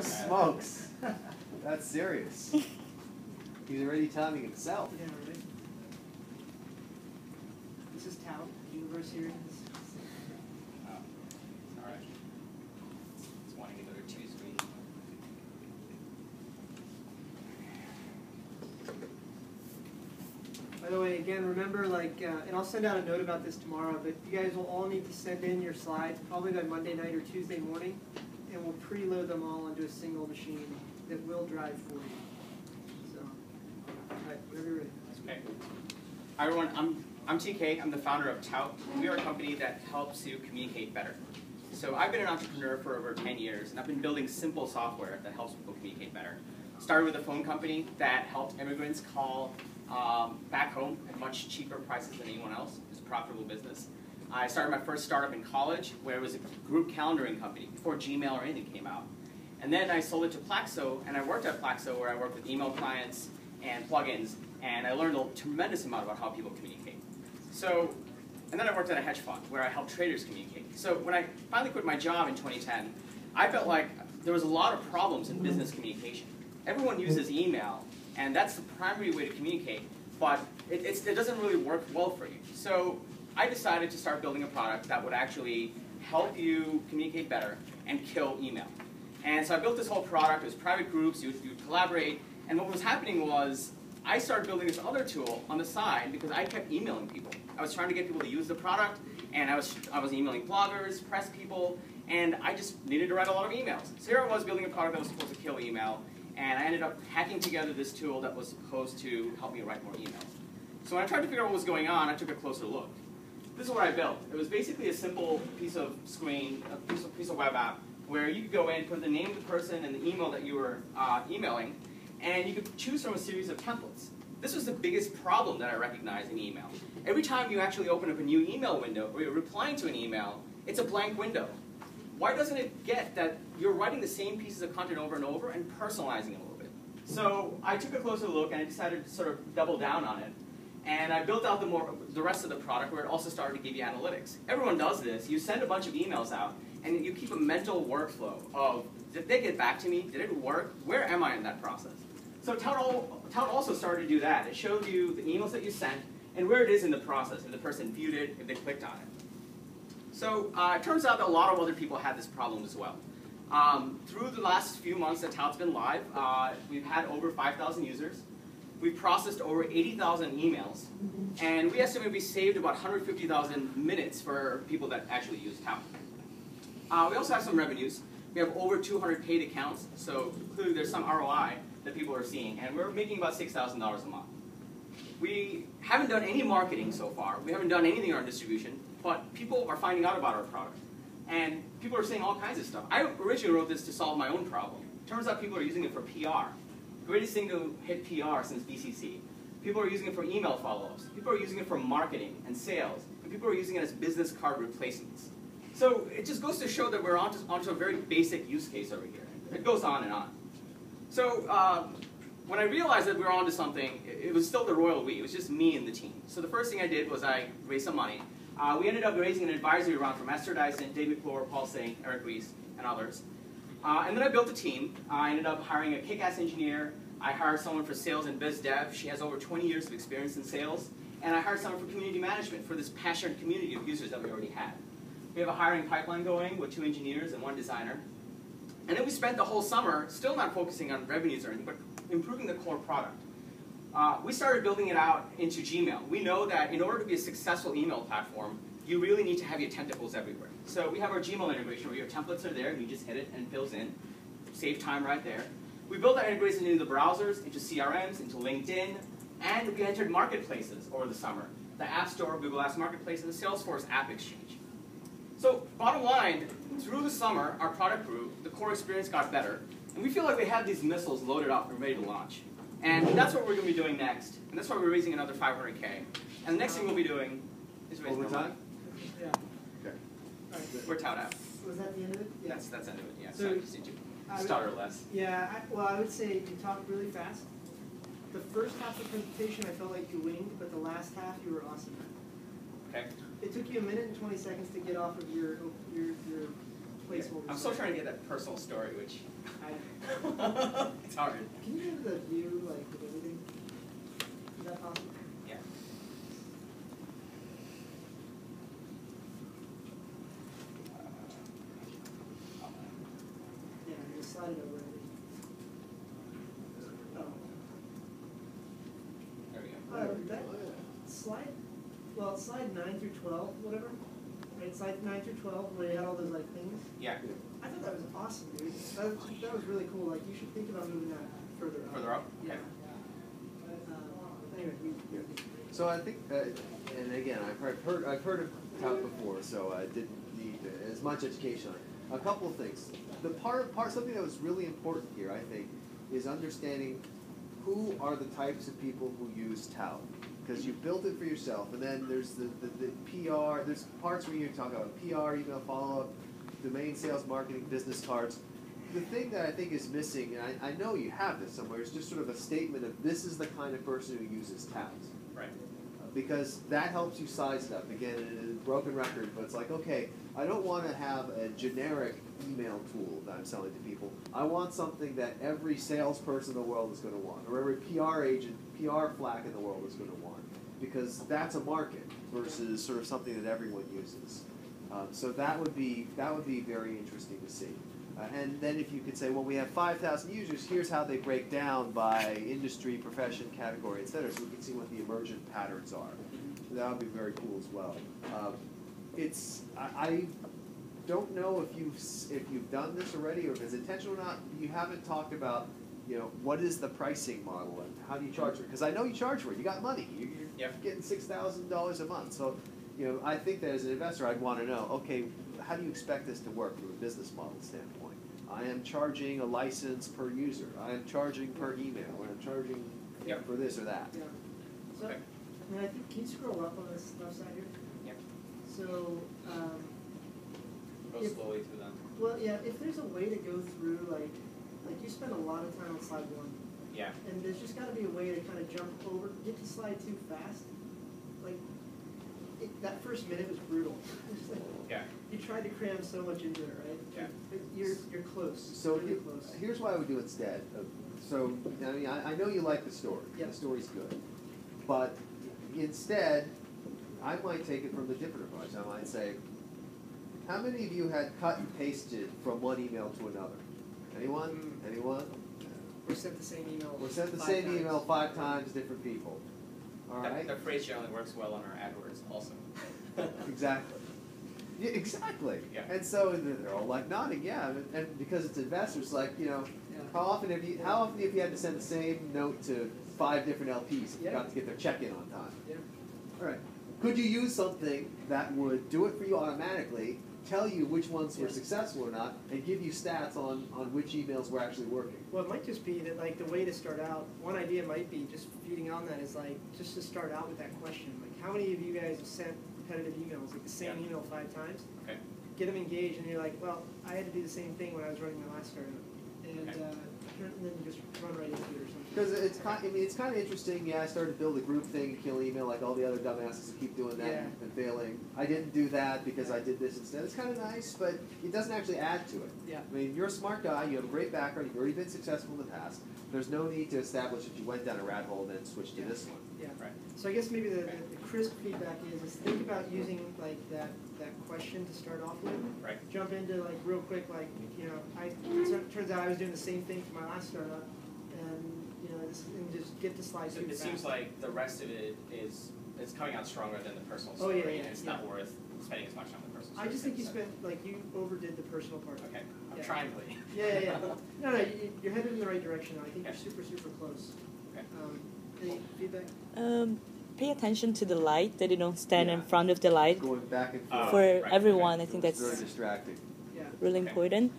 Smokes. That's serious. He's already telling me himself. Yeah, right. This is Tout, Universe Series. Oh, all right. It's wanting to go to 2 screens. By the way, again, remember, and I'll send out a note about this tomorrow, but you guys will all need to send in your slides probably by Monday night or Tuesday morning, and we'll preload them all onto a single machine that will drive for you. So, all right, whenever you're ready. Okay. Hi everyone, I'm TK. I'm the founder of Tout. We are a company that helps you communicate better. So I've been an entrepreneur for over 10 years, and I've been building simple software that helps people communicate better. Started with a phone company that helped immigrants call back home at much cheaper prices than anyone else. It was a profitable business. I started my first startup in college, where it was a group calendaring company before Gmail or anything came out. And then I sold it to Plaxo, and I worked at Plaxo, where I worked with email clients and plugins, and I learned a tremendous amount about how people communicate. So, and then I worked at a hedge fund, where I helped traders communicate. So when I finally quit my job in 2010, I felt like there was a lot of problems in business communication. Everyone uses email, and that's the primary way to communicate, but it doesn't really work well for you. So I decided to start building a product that would actually help you communicate better and kill email. And so I built this whole product. It was private groups. You'd collaborate. And what was happening was I started building this other tool on the side because I kept emailing people. I was trying to get people to use the product, and I was emailing bloggers, press people, and I just needed to write a lot of emails. So here I was building a product that was supposed to kill email, and I ended up hacking together this tool that was supposed to help me write more emails. So when I tried to figure out what was going on, I took a closer look. This is what I built. It was basically a simple piece of screen, a piece of web app, where you could go in, put the name of the person and the email that you were emailing, and you could choose from a series of templates. This was the biggest problem that I recognized in email. Every time you actually open up a new email window, or you're replying to an email, it's a blank window. Why doesn't it get that you're writing the same pieces of content over and over and personalizing it a little bit? So I took a closer look, and I decided to sort of double down on it. And I built out the rest of the product, where it also started to give you analytics. Everyone does this. You send a bunch of emails out, and you keep a mental workflow of, did they get back to me? Did it work? Where am I in that process? So Tout also started to do that. It showed you the emails that you sent and where it is in the process, if the person viewed it, if they clicked on it. So it turns out that a lot of other people had this problem as well. Through the last few months that Tout's been live, we've had over 5,000 users. We've processed over 80,000 emails, and we estimate we saved about 150,000 minutes for people that actually use Tout. We also have some revenues. We have over 200 paid accounts, so clearly there's some ROI that people are seeing, and we're making about $6,000 a month. We haven't done any marketing so far. We haven't done anything on distribution, but people are finding out about our product, and people are saying all kinds of stuff. I originally wrote this to solve my own problem. Turns out people are using it for PR. Greatest thing to hit PR since BCC. People are using it for email follow-ups. People are using it for marketing and sales, and people are using it as business card replacements. So it just goes to show that we're onto a very basic use case over here. It goes on and on. So when I realized that we were onto something, it was still the royal we. It was just me and the team. So the first thing I did was I raised some money. We ended up raising an advisory round from Esther Dyson, David McClure, Paul Singh, Eric Ries, and others. And then I built a team. I ended up hiring a kick-ass engineer. I hired someone for sales and biz dev. She has over 20 years of experience in sales. And I hired someone for community management for this passionate community of users that we already had. We have a hiring pipeline going with 2 engineers and 1 designer. And then we spent the whole summer still not focusing on revenues or anything, but improving the core product. We started building it out into Gmail. We know that in order to be a successful email platform, you really need to have your tentacles everywhere. So we have our Gmail integration where your templates are there, and you just hit it and it fills in. Save time right there. We built that integration into the browsers, into CRMs, into LinkedIn, and we entered marketplaces over the summer. The App Store, Google Apps Marketplace, and the Salesforce App Exchange. So bottom line, through the summer, our product grew, the core experience got better, and we feel like we have these missiles loaded up and ready to launch. And that's what we're going to be doing next. And that's why we're raising another $500K. And the next thing we'll be doing is raising more money. Yeah. Okay. All right. We're Tout App. Was that the end of it? Yeah. That's the end of it, yeah. So, Sorry, just need to stutter less. Yeah, well, I would say you talked really fast. The first half of the presentation, I felt like you winged, but the last half, you were awesome at. Okay. It took you 1 minute and 20 seconds to get off of your placeholder. I'm still trying to get that personal story, which I It's hard. Can you go to the view, like, with everything? Is that possible? Yeah. Yeah, just slide it over everything. Oh. There we go. That slide, well, slide 9 through 12, whatever. Right, slide 9 through 12, where you had all those like things. Yeah. I thought that was awesome, dude. That was really cool. Like, you should think about moving that further up. Further up? Yeah. Okay. Anyway, So I think, and again, I've heard of Tout before, so I didn't need as much education on it. A couple of things. The part something that was really important here, I think, is understanding who are the types of people who use Tout. Because you built it for yourself, and then there's the PR, there's parts where you talk about PR, email follow-up, domain sales, marketing, business cards. The thing that I think is missing, and I know you have this somewhere, is just sort of a statement of this is the kind of person who uses Tout. Right. Because that helps you size it up. Again, it is a broken record, but it's like, okay, I don't want to have a generic email tool that I'm selling to people. I want something that every salesperson in the world is going to want, or every PR agent, PR flack in the world is going to want, because that's a market versus sort of something that everyone uses. So that would be very interesting to see. And then if you could say, well, we have 5,000 users, here's how they break down by industry, profession, category, et cetera, so we can see what the emergent patterns are. That would be very cool as well. I don't know if you've done this already or if it's intentional or not. You haven't talked about, what is the pricing model and how do you charge for it? Because I know you charge for it. You got money. You're getting $6,000 a month. So, I think that as an investor, I'd want to know, okay, how do you expect this to work from a business model standpoint? I am charging a license per user. I am charging per email. Or I'm charging for this or that. Yeah. So, Okay. I mean, I think, can you scroll up on this left side here? Yep. So, Go If- slowly through them. well, yeah, if there's a way to go through, like you spend a lot of time on slide 1, Yeah. and there's just got to be a way to kind of jump over, get to slide 2 fast. Like, that first minute was brutal. It's like, Yeah. you tried to cram so much into it, right? Yeah. You're close. So really close. here's what I would do instead. So I mean, I know you like the story. Yep. The story's good, but instead, I might take it from the different approach. I might say, how many of you had cut and pasted from one email to another? Anyone? Anyone? Or sent the same email. Or sent the 5 same times. email 5 times, different people. All right. That phrase generally works well on our AdWords also. Exactly. Yeah, exactly. Yeah. And so they're all like nodding, yeah. And because it's investors, like, how often have you had to send the same note to 5 different LPs and Yeah. got to get their check-in on time? Yeah. All right. Could you use something that would do it for you automatically, tell you which ones were Yeah. successful or not, and give you stats on which emails were actually working? Well, it might just be that, like, the way to start out, one idea might be just feeding on that is, like, just to start out with that question. Like, how many of you guys have sent repetitive emails, like the same Yeah. email 5 times? Okay. Get them engaged, and you're like, well, I had to do the same thing when I was running my last startup. And, Okay. and then you just run right into it or something. Because it's kind of interesting. Yeah, I started to build a group thing to kill email like all the other dumbasses who keep doing that Yeah. and failing. I didn't do that because I did this instead. It's kind of nice, but it doesn't actually add to it. Yeah. I mean, you're a smart guy. You have a great background. You've already been successful in the past. There's no need to establish that you went down a rat hole and then switched to Yeah. this one. Yeah. Right. So I guess maybe the crisp feedback is think about using, like, that question to start off with. Right. Jump into, like, real quick, like, turns out I was doing the same thing for my last startup, and, and just get to slide So through it fast. seems like the rest of it is coming out stronger than the personal Oh, story, yeah, yeah, and it's yeah. not worth spending as much time on the personal I story. just think you So- spent, like, you overdid the personal part. Okay, I'm Yeah. trying, Lee. Yeah. No, you're headed in the right direction now. I think Okay. you're super, super close. Okay. Any feedback? Pay attention to the light, that you don't stand in Yeah. front of the light. Going back and forth. For right, everyone, okay. I think It's very that's distracting. Yeah. really Okay. important.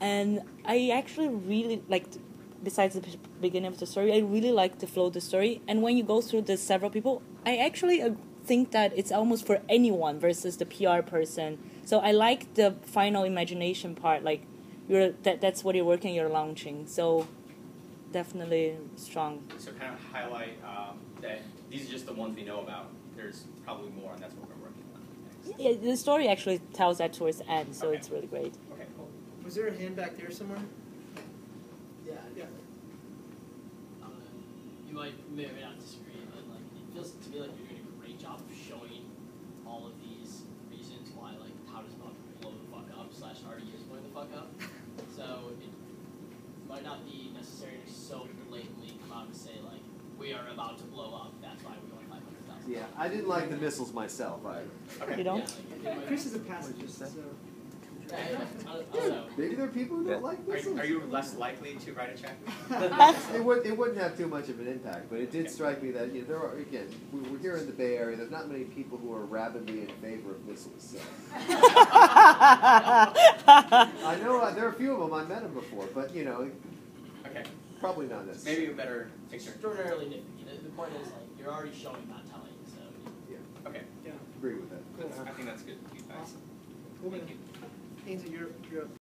And I actually really liked, besides the beginning of the story, I really like the flow of the story. And when you go through the several people, I actually think that it's almost for anyone versus the PR person. So I like the final imagination part, like that's what you're working, you're launching. So definitely strong. So kind of highlight that these are just the ones we know about. There's probably more, and that's what we're working on next. Yeah, the story actually tells that towards the end, so Okay. it's really great. Okay, cool. Was there a hand back there somewhere? Yeah. Yeah. You may or may not disagree, but like it feels to me like you're doing a great job of showing all of these reasons why like Tout is about to blow the fuck up / already is blowing the fuck up. So it might not be necessary to so blatantly come out and say like we are about to blow up. That's why we want 500,000. Yeah, I didn't like the missiles myself either. Okay. You don't? Yeah, like, Chris is a pacifist, so. I don't know. Maybe there are people who don't like missiles. Are you less likely to write a check? It wouldn't have too much of an impact, but it did strike me that there are, again, we're here in the Bay Area. There's not many people who are rabidly in favor of missiles. So. I know there are a few of them. I met them before, but Okay. probably not necessary. Maybe a better picture. Extraordinarily nitpicky. The point is like you're already showing, not telling. So Okay. Yeah, Agree with that. I think that's good feedback. awesome. Cool, man. Thank you. Ainsley, you're up.